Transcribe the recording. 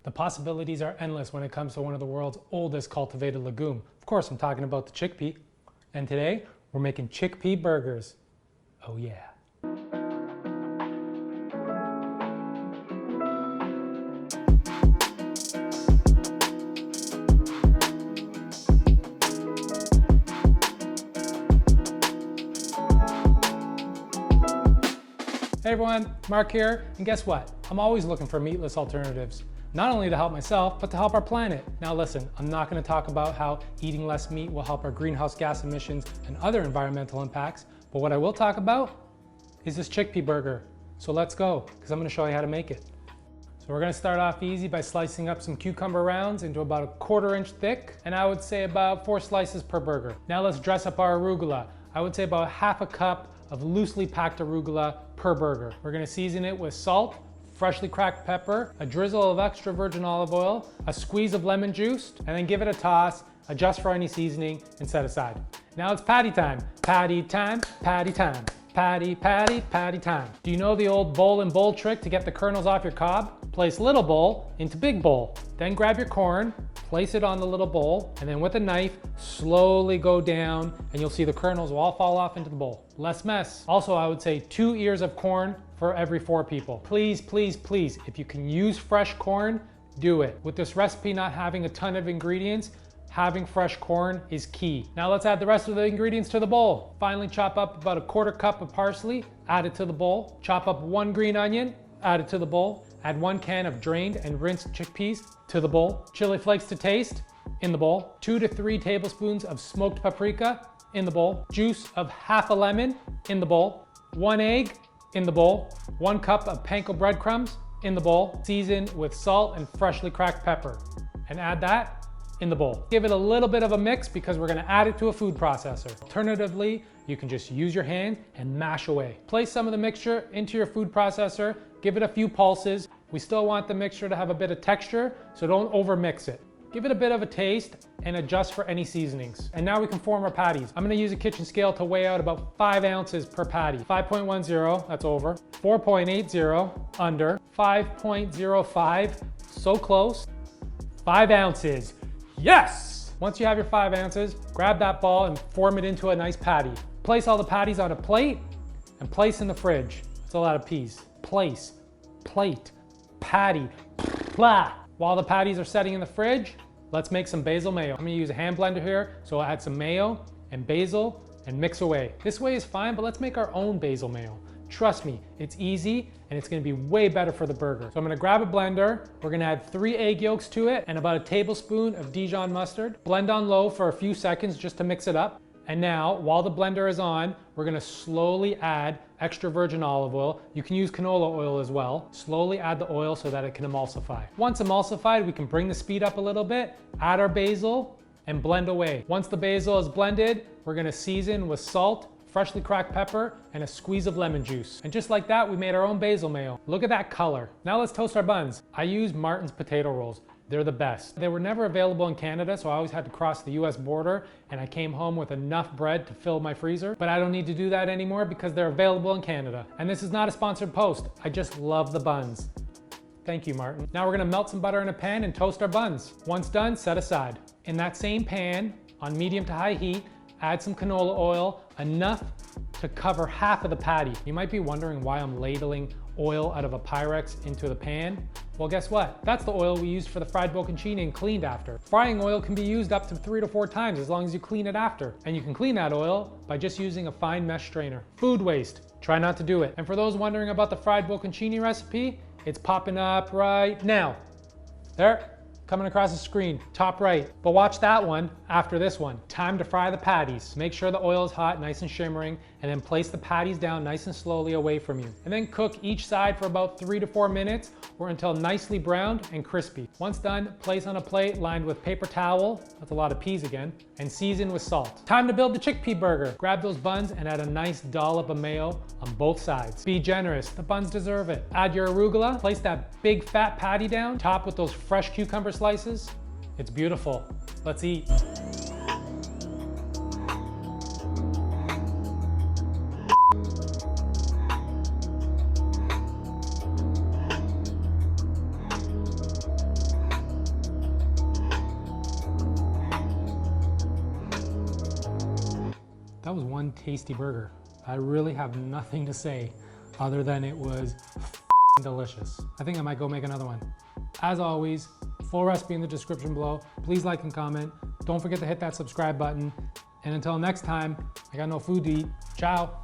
The possibilities are endless when it comes to one of the world's oldest cultivated legume. Of course, I'm talking about the chickpea. And today, we're making chickpea burgers. Oh yeah. Hey everyone, Mark here, and guess what? I'm always looking for meatless alternatives. Not only to help myself, but to help our planet. Now listen, I'm not going to talk about how eating less meat will help our greenhouse gas emissions and other environmental impacts, but what I will talk about is this chickpea burger. So let's go, because I'm going to show you how to make it. So we're going to start off easy by slicing up some cucumber rounds into about 1/4 inch thick, and I would say about 4 slices per burger. Now let's dress up our arugula. I would say about 1/2 cup of loosely packed arugula per burger. We're going to season it with salt, freshly cracked pepper, a drizzle of extra virgin olive oil, a squeeze of lemon juice, and then give it a toss, adjust for any seasoning, and set aside. Now it's patty time. Patty time, patty time. Patty, patty, patty time. Do you know the old bowl and bowl trick to get the kernels off your cob? Place little bowl into big bowl. Then grab your corn, place it on the little bowl, and then with a knife, slowly go down, and you'll see the kernels will all fall off into the bowl. Less mess. Also, I would say 2 ears of corn for every 4 people. Please, please, please, if you can use fresh corn, do it. With this recipe not having a ton of ingredients, having fresh corn is key. Now let's add the rest of the ingredients to the bowl. Finally, chop up about 1/4 cup of parsley, add it to the bowl. Chop up 1 green onion, add it to the bowl. Add 1 can of drained and rinsed chickpeas to the bowl. Chili flakes to taste in the bowl. 2 to 3 tablespoons of smoked paprika in the bowl. Juice of 1/2 lemon in the bowl. 1 egg in the bowl. 1 cup of panko breadcrumbs in the bowl. Season with salt and freshly cracked pepper. And add that in the bowl. Give it a little bit of a mix because we're gonna add it to a food processor. Alternatively, you can just use your hand and mash away. Place some of the mixture into your food processor, give it a few pulses. We still want the mixture to have a bit of texture, so don't over mix it. Give it a bit of a taste and adjust for any seasonings. And now we can form our patties. I'm gonna use a kitchen scale to weigh out about 5 ounces per patty. 5.10, that's over. 4.80, under. 5.05, so close. 5 ounces, yes! Once you have your 5 ounces, grab that ball and form it into a nice patty. Place all the patties on a plate and place in the fridge. That's a lot of peas. Place, plate, patty, blah. While the patties are setting in the fridge, let's make some basil mayo. I'm gonna use a hand blender here, so I'll add some mayo and basil and mix away. This way is fine, but let's make our own basil mayo. Trust me, it's easy and it's gonna be way better for the burger. So I'm gonna grab a blender, we're gonna add 3 egg yolks to it and about 1 tablespoon of Dijon mustard. Blend on low for a few seconds just to mix it up. And now, while the blender is on, we're gonna slowly add extra virgin olive oil. You can use canola oil as well. Slowly add the oil so that it can emulsify. Once emulsified, we can bring the speed up a little bit, add our basil, and blend away. Once the basil is blended, we're gonna season with salt, freshly cracked pepper, and a squeeze of lemon juice. And just like that, we made our own basil mayo. Look at that color. Now let's toast our buns. I use Martin's potato rolls. They're the best. They were never available in Canada, so I always had to cross the US border, and I came home with enough bread to fill my freezer. But I don't need to do that anymore because they're available in Canada. And this is not a sponsored post. I just love the buns. Thank you, Martin. Now we're gonna melt some butter in a pan and toast our buns. Once done, set aside. In that same pan, on medium to high heat, add some canola oil, enough to cover 1/2 of the patty. You might be wondering why I'm ladling oil out of a Pyrex into the pan. Well, guess what? That's the oil we used for the fried bocconcini and cleaned after. Frying oil can be used up to 3 to 4 times as long as you clean it after. And you can clean that oil by just using a fine mesh strainer. Food waste, try not to do it. And for those wondering about the fried bocconcini recipe, it's popping up right now. There. Coming across the screen, top right. But watch that one after this one. Time to fry the patties. Make sure the oil is hot, nice and shimmering, and then place the patties down nice and slowly away from you. And then cook each side for about 3 to 4 minutes or until nicely browned and crispy. Once done, place on a plate lined with paper towel, that's a lot of peas again, and season with salt. Time to build the chickpea burger. Grab those buns and add a nice dollop of mayo on both sides. Be generous, the buns deserve it. Add your arugula, place that big fat patty down, top with those fresh cucumber slices. It's beautiful. Let's eat. That was one tasty burger. I really have nothing to say other than it was delicious. I think I might go make another one. As always, full recipe in the description below. Please like and comment. Don't forget to hit that subscribe button. And until next time, I got no food to eat. Ciao.